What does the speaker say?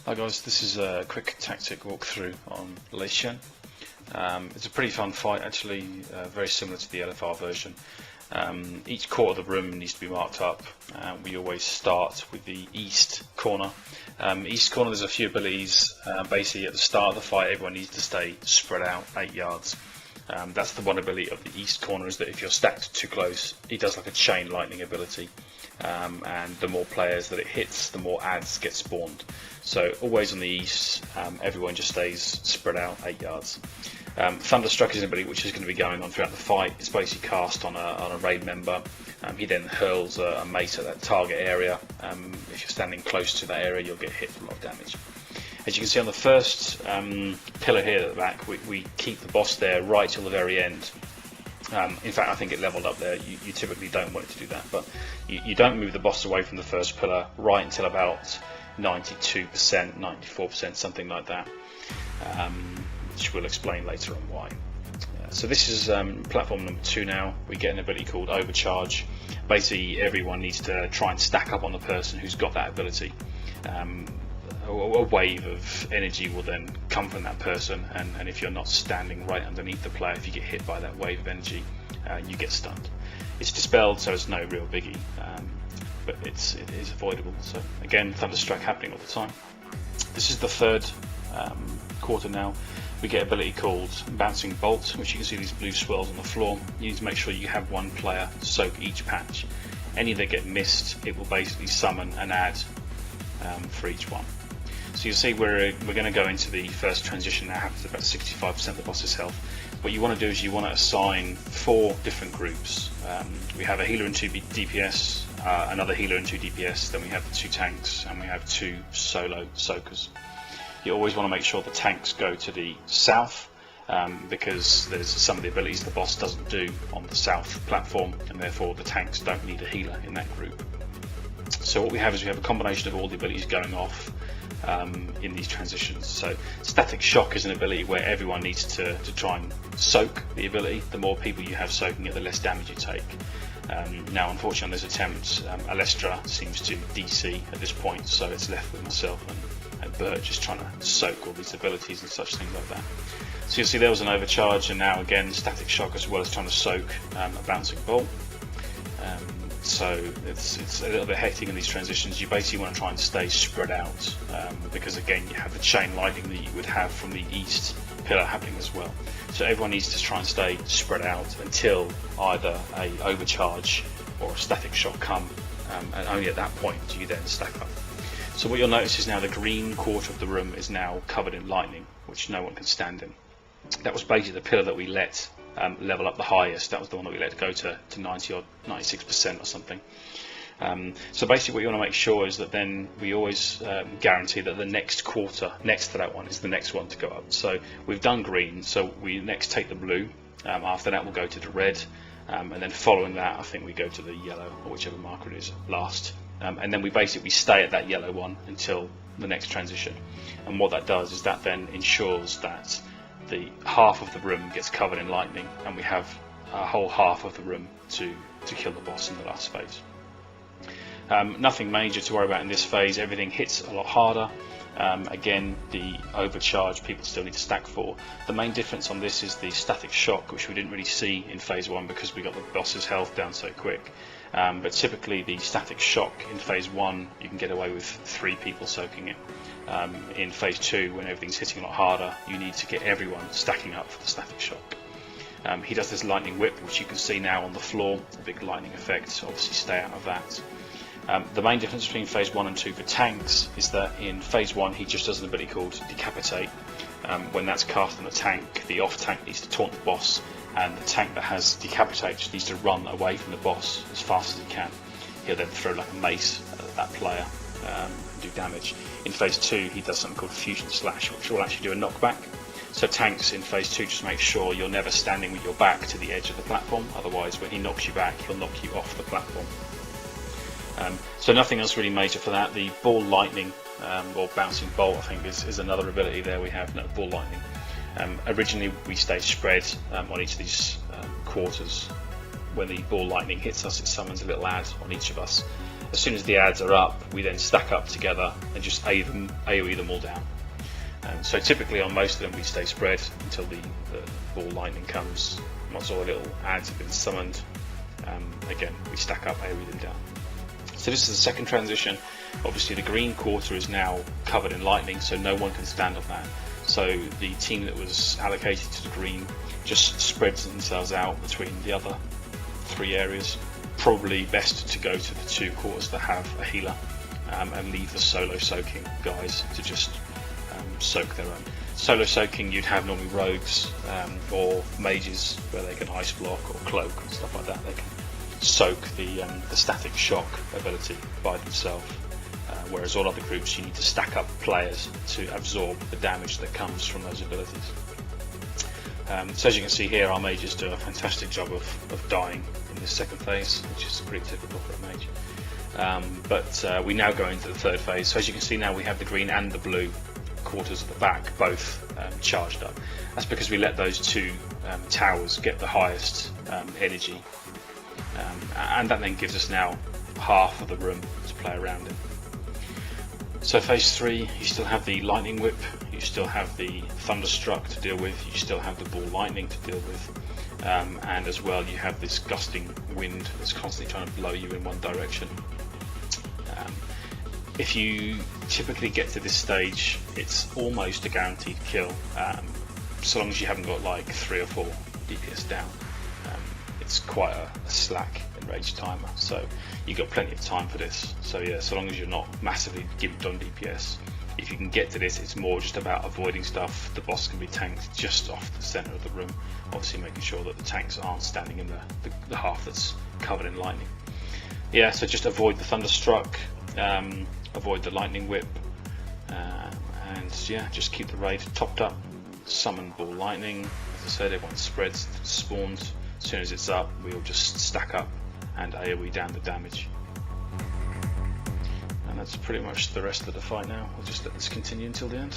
Hi guys, this is a quick tactic walkthrough on Shen. It's a pretty fun fight actually, very similar to the LFR version. Each quarter of the room needs to be marked up. We always start with the east corner. East corner, there's a few abilities. Basically at the start of the fight everyone needs to stay spread out 8 yards. That's the one ability of the east corner, is that if you're stacked too close, it does like a chain lightning ability, and the more players that it hits, the more adds get spawned. So always on the east, everyone just stays spread out 8 yards. Thunderstruck is an ability which is going to be going on throughout the fight. It's basically cast on a raid member. He then hurls a mace at that target area. If you're standing close to that area, you'll get hit for a lot of damage. As you can see on the first pillar here at the back, we keep the boss there right till the very end. In fact, I think it leveled up there. You typically don't want it to do that, but you don't move the boss away from the first pillar right until about 92%, 94%, something like that, which we'll explain later on why. So this is platform number 2 now. We get an ability called Overcharge. Basically everyone needs to try and stack up on the person who's got that ability. A wave of energy will then come from that person, and if you're not standing right underneath the player, if you get hit by that wave of energy, you get stunned. It's dispelled, so it's no real biggie, but it is avoidable. So again, Thunderstruck happening all the time. This is the third quarter now. We get an ability called Bouncing Bolt, which you can see these blue swirls on the floor. You need to make sure you have one player soak each patch. Any that get missed, it will basically summon an ad for each one. So you'll see we're going to go into the first transition now. Happens about 65% of the boss's health. What you want to do is you want to assign 4 different groups. We have a healer and 2 DPS, another healer and 2 DPS, then we have the 2 tanks, and we have 2 solo soakers. You always want to make sure the tanks go to the south, because there's some of the abilities the boss doesn't do on the south platform, and therefore the tanks don't need a healer in that group. So what we have is we have a combination of all the abilities going off in these transitions. So Static Shock is an ability where everyone needs to try and soak the ability. The more people you have soaking it, the less damage you take. Now unfortunately on this attempt, Alestra seems to DC at this point, so it's left with myself and Bert just trying to soak all these abilities and such things like that. So you'll see there was an overcharge, and now again Static Shock, as well as trying to soak a Bouncing Bolt. So it's a little bit hectic in these transitions. You basically want to try and stay spread out, because again you have the chain lightning that you would have from the east pillar happening as well. So everyone needs to try and stay spread out until either a overcharge or a Static Shock come, and only at that point do you then stack up. So what you'll notice is now the green quarter of the room is now covered in lightning, which no one can stand in. That was basically the pillar that we let level up the highest. That was the one that we let go to 90 or 96% or something. So basically what you want to make sure is that then we always guarantee that the next quarter next to that one is the next one to go up. So we've done green, so we next take the blue. After that we'll go to the red, and then following that I think we go to the yellow, or whichever marker it is last. And then we basically stay at that yellow one until the next transition. And what that does is that then ensures that the half of the room gets covered in lightning, and we have a whole half of the room to kill the boss in the last phase. Nothing major to worry about in this phase. Everything hits a lot harder. Again, the overcharge people still need to stack for. The main difference on this is the Static Shock, which we didn't really see in phase 1 because we got the boss's health down so quick. But typically the Static Shock in phase 1 you can get away with 3 people soaking it. In phase 2, when everything's hitting a lot harder, you need to get everyone stacking up for the Static Shock. He does this lightning whip, which you can see now on the floor, a big lightning effect, so obviously stay out of that. The main difference between phase 1 and 2 for tanks is that in phase 1 he just does an ability called Decapitate. When that's cast on a tank, the off tank needs to taunt the boss, and the tank that has Decapitate just needs to run away from the boss as fast as he can. He'll then throw like a mace at that player and do damage. In phase 2 he does something called Fusion Slash, which will actually do a knockback. So tanks in phase 2, just make sure you're never standing with your back to the edge of the platform, otherwise when he knocks you back he'll knock you off the platform. So nothing else really major for that. The Ball Lightning, or Bouncing Bolt I think is another ability there we have. No, Ball Lightning. Originally we stayed spread on each of these quarters. When the Ball Lightning hits us, it summons a little ad on each of us. as soon as the adds are up, we then stack up together and just AoE them all down. So typically on most of them we stay spread until the ball lightning comes. Once all the little adds have been summoned, again we stack up, AoE them down. So this is the second transition. Obviously the green quarter is now covered in lightning, so no one can stand on that. So the team that was allocated to the green just spreads themselves out between the other 3 areas. Probably best to go to the 2 quarters that have a healer, and leave the solo soaking guys to just soak their own. Solo soaking, you'd have normally rogues or mages where they can ice block or cloak and stuff like that. They can soak the static shock ability by themselves, whereas all other groups you need to stack up players to absorb the damage that comes from those abilities. So as you can see here, our mages do a fantastic job of dying in this second phase, which is pretty typical for a mage. But we now go into the third phase. So as you can see now, we have the green and the blue quarters at the back both charged up. That's because we let those 2 towers get the highest energy, and that then gives us now half of the room to play around in. So phase 3, you still have the lightning whip, you still have the thunderstruck to deal with, you still have the ball lightning to deal with, and as well you have this gusting wind that's constantly trying to blow you in one direction. If you typically get to this stage, it's almost a guaranteed kill, so long as you haven't got like 3 or 4 DPS down. It's quite a slack enraged timer, so you've got plenty of time for this. So yeah, so long as you're not massively gimped on DPS, if you can get to this, it's more just about avoiding stuff. The boss can be tanked just off the centre of the room, obviously making sure that the tanks aren't standing in the half that's covered in lightning. Yeah, so just avoid the thunderstruck, avoid the lightning whip, and yeah, just keep the raid topped up. Summon ball lightning, as I said, everyone spreads, spawns. As soon as it's up, we'll just stack up and AoE down the damage. And that's pretty much the rest of the fight now. We'll just let this continue until the end.